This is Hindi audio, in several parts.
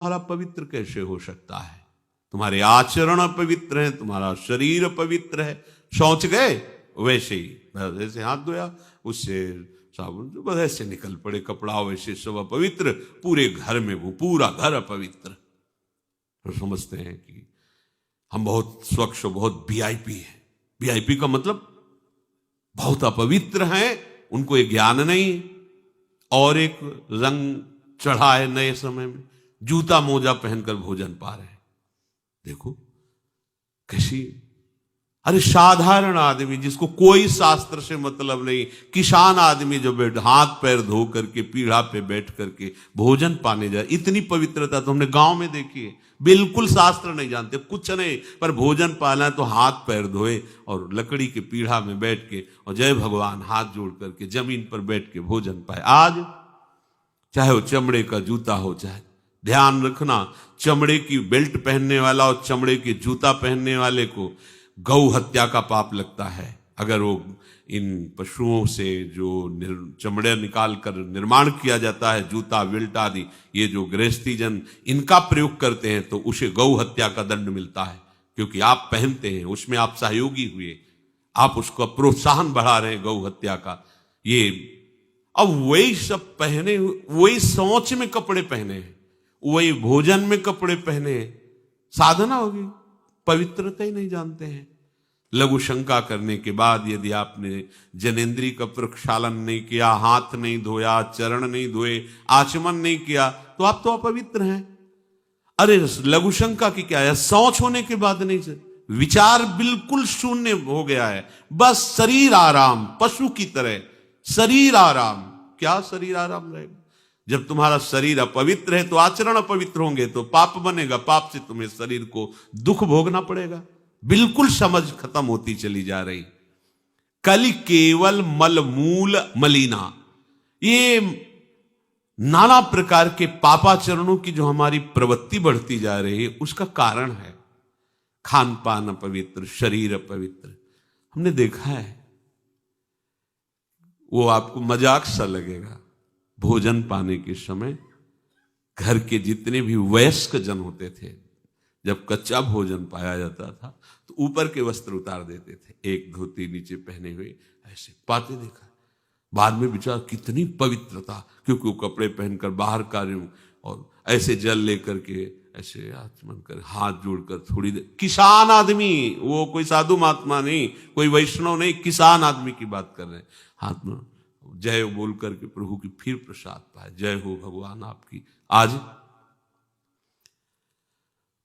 तुम्हारा पवित्र कैसे हो सकता है? तुम्हारे आचरण अपवित्र हैं, तुम्हारा शरीर अपवित्र है। शौच गए वैसे ही, बस ऐसे हाथ धोया, उससे साबुन बस ऐसे निकल पड़े कपड़ा, वैसे सब अपवित्र, पूरे घर में वो पूरा घर अपवित्र। तो समझते हैं कि हम बहुत स्वच्छ, बहुत वीआईपी है। वीआईपी का मतलब बहुत अपवित्र हैं, उनको ये ज्ञान नहीं। और एक रंग चढ़ा है नए समय में, जूता मोजा पहनकर भोजन पा रहे हैं। देखो कैसी, अरे साधारण आदमी जिसको कोई शास्त्र से मतलब नहीं, किसान आदमी जो बैठ हाथ पैर धो करके पीढ़ा पे बैठ करके भोजन पाने जाए, इतनी पवित्रता तो हमने गांव में देखी है। बिल्कुल शास्त्र नहीं जानते, कुछ नहीं, पर भोजन पाना है तो हाथ पैर धोए और लकड़ी के पीढ़ा में बैठ के और जय भगवान हाथ जोड़ करके जमीन पर बैठ के भोजन पाए। आज चाहे वो चमड़े का जूता हो, चाहे, ध्यान रखना, चमड़े की बेल्ट पहनने वाला और चमड़े के जूता पहनने वाले को गौ हत्या का पाप लगता है। अगर वो इन पशुओं से जो चमड़े निकाल कर निर्माण किया जाता है, जूता बेल्ट आदि, ये जो गृहस्थी जन इनका प्रयोग करते हैं, तो उसे गौ हत्या का दंड मिलता है। क्योंकि आप पहनते हैं, उसमें आप सहयोगी हुए, आप उसको प्रोत्साहन बढ़ा रहे हैं गौ हत्या का। ये अब वही सब पहने, वही सोच में कपड़े पहने हैं, वही भोजन में कपड़े पहने हैं, साधना होगी, पवित्रता ही नहीं जानते हैं। लघु शंका करने के बाद यदि आपने जनेन्द्रीय का प्रक्षालन नहीं किया, हाथ नहीं धोया, चरण नहीं धोए, आचमन नहीं किया, तो आप तो अपवित्र हैं। अरे लघु शंका की क्या है, शौच होने के बाद नहीं से विचार बिल्कुल शून्य हो गया है, बस शरीर आराम, पशु की तरह शरीर आराम। क्या शरीर आराम रहेगा? जब तुम्हारा शरीर अपवित्र है तो आचरण अपवित्र होंगे, तो पाप बनेगा, पाप से तुम्हें शरीर को दुख भोगना पड़ेगा। बिल्कुल समझ खत्म होती चली जा रही। कलि केवल मल मूल मलिना, ये नाना प्रकार के पापाचरणों की जो हमारी प्रवृत्ति बढ़ती जा रही है, उसका कारण है खान पान अपवित्र, शरीर अपवित्र। हमने देखा है, वो आपको मजाक सा लगेगा, भोजन पाने के समय घर के जितने भी वयस्क जन होते थे, जब कच्चा भोजन पाया जाता था तो ऊपर के वस्त्र उतार देते थे, एक धोती नीचे पहने हुए ऐसे पाते देखा। बाद में विचार कितनी पवित्रता, क्योंकि वो कपड़े पहनकर बाहर कार्यों और ऐसे जल लेकर के ऐसे आचमन कर हाथ जोड़कर थोड़ी देर, किसान आदमी, वो कोई साधु महात्मा नहीं, कोई वैष्णव नहीं, किसान आदमी की बात कर रहे हैं, हाथ में जय बोल करके प्रभु की फिर प्रसाद पाए, जय हो भगवान आपकी। आज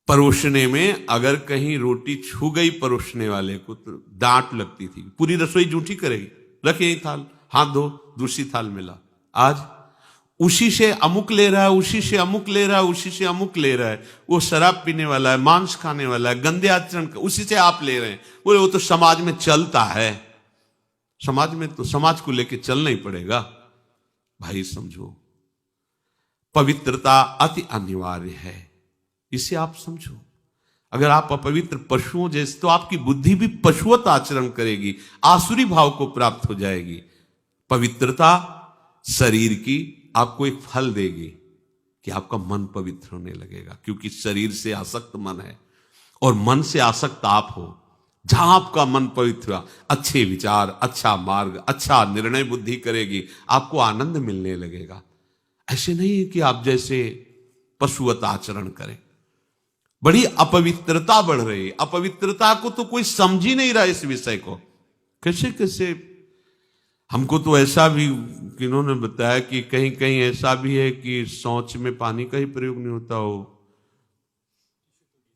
परोसने में अगर कहीं रोटी छू गई परोसने वाले को तो डांट लगती थी, पूरी रसोई जूठी करेगी, रखे यही थाल, हाथ धो, दूसरी थाल मिला। आज उसी से अमुक ले रहा है, उसी से अमुक ले रहा है, उसी से अमुक ले रहा है, वो शराब पीने वाला है, मांस खाने वाला है, गंदे आचरण, उसी से आप ले रहे हैं। बोले वो तो समाज में चलता है, समाज में तो समाज को लेके चलना ही पड़ेगा। भाई समझो, पवित्रता अति अनिवार्य है, इसे आप समझो। अगर आप अपवित्र पशुओं जैसे, तो आपकी बुद्धि भी पशुवत आचरण करेगी, आसुरी भाव को प्राप्त हो जाएगी। पवित्रता शरीर की आपको एक फल देगी कि आपका मन पवित्र होने लगेगा, क्योंकि शरीर से आसक्त मन है और मन से आसक्त आप हो। जहां आपका मन पवित्र हुआ, अच्छे विचार, अच्छा मार्ग, अच्छा निर्णय बुद्धि करेगी, आपको आनंद मिलने लगेगा। ऐसे नहीं है कि आप जैसे पशुवत आचरण करें। बड़ी अपवित्रता बढ़ रही है, अपवित्रता को तो कोई समझ ही नहीं रहा इस विषय को। कैसे कैसे, हमको तो ऐसा भी किन्होंने बताया कि कहीं कहीं ऐसा भी है कि शौच में पानी का ही प्रयोग नहीं होता हो,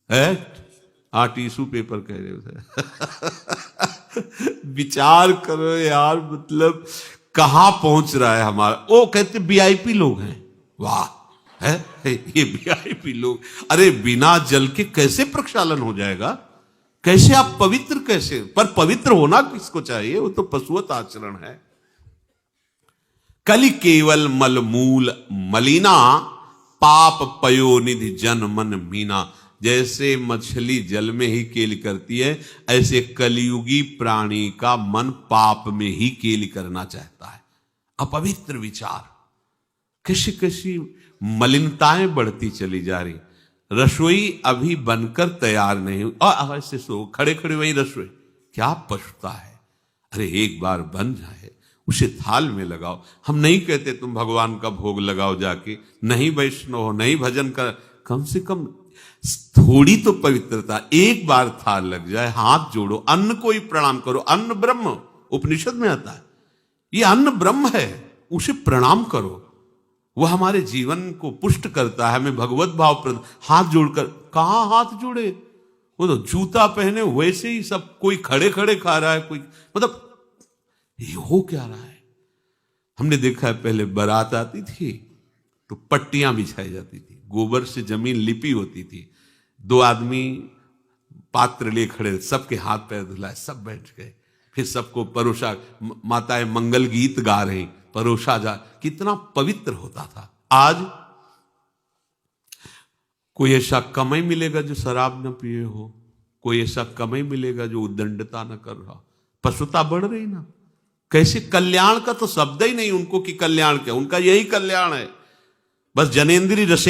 है? हाँ, टिश्यू पेपर कह रहे थे। विचार करो यार, मतलब कहां पहुंच रहा है हमारा। वो कहते वीआईपी लोग हैं, वाह है ये वीआईपी लोग। अरे बिना जल के कैसे प्रक्षालन हो जाएगा? कैसे आप पवित्र, कैसे? पर पवित्र होना किसको चाहिए? वो तो पशुवत आचरण है। कलि केवल मल मूल मलिना, पाप पयो निधि जन मन मीना। जैसे मछली जल में ही केली करती है, ऐसे कलियुगी प्राणी का मन पाप में ही केली करना चाहता है। अपवित्र विचार, कैसी कैसी मलिनताएं बढ़ती चली जा रही, रसोई अभी बनकर तैयार नहीं हुई और ऐसे सो खड़े खड़े वही रसोई, क्या पछता है। अरे एक बार बन जाए उसे थाल में लगाओ। हम नहीं कहते तुम भगवान का भोग लगाओ जाके, नहीं वैष्णव हो, नहीं भजन कर, कम से कम थोड़ी तो पवित्रता, एक बार थाल लग जाए, हाथ जोड़ो, अन्न को ही प्रणाम करो। अन्न ब्रह्म उपनिषद में आता है, ये अन्न ब्रह्म है, उसे प्रणाम करो, वह हमारे जीवन को पुष्ट करता है, हमें भगवत भाव हाथ जोड़कर। कहां हाथ जोड़े, वो तो जूता पहने वैसे ही सब, कोई खड़े खड़े खा रहा है, कोई मतलब ये हो क्या रहा है। हमने देखा है पहले बारात आती थी तो पट्टियां बिछाई जाती थी, गोबर से जमीन लिपी होती थी, दो आदमी पात्र ले खड़े, सबके हाथ पैर धुलाए, सब बैठ गए, फिर सबको परोसा, माताएं मंगल गीत गा रही, परोसा जा, कितना पवित्र होता था। आज कोई ऐसा कमाई मिलेगा जो शराब न पिए हो, कोई ऐसा कमाई मिलेगा जो उद्दंडता न कर रहा। पशुता बढ़ रही ना, कैसे कल्याण का तो शब्द ही नहीं उनको कि कल्याण क्या, उनका यही कल्याण है, बस जनेन्द्रीय रसेंद्रीय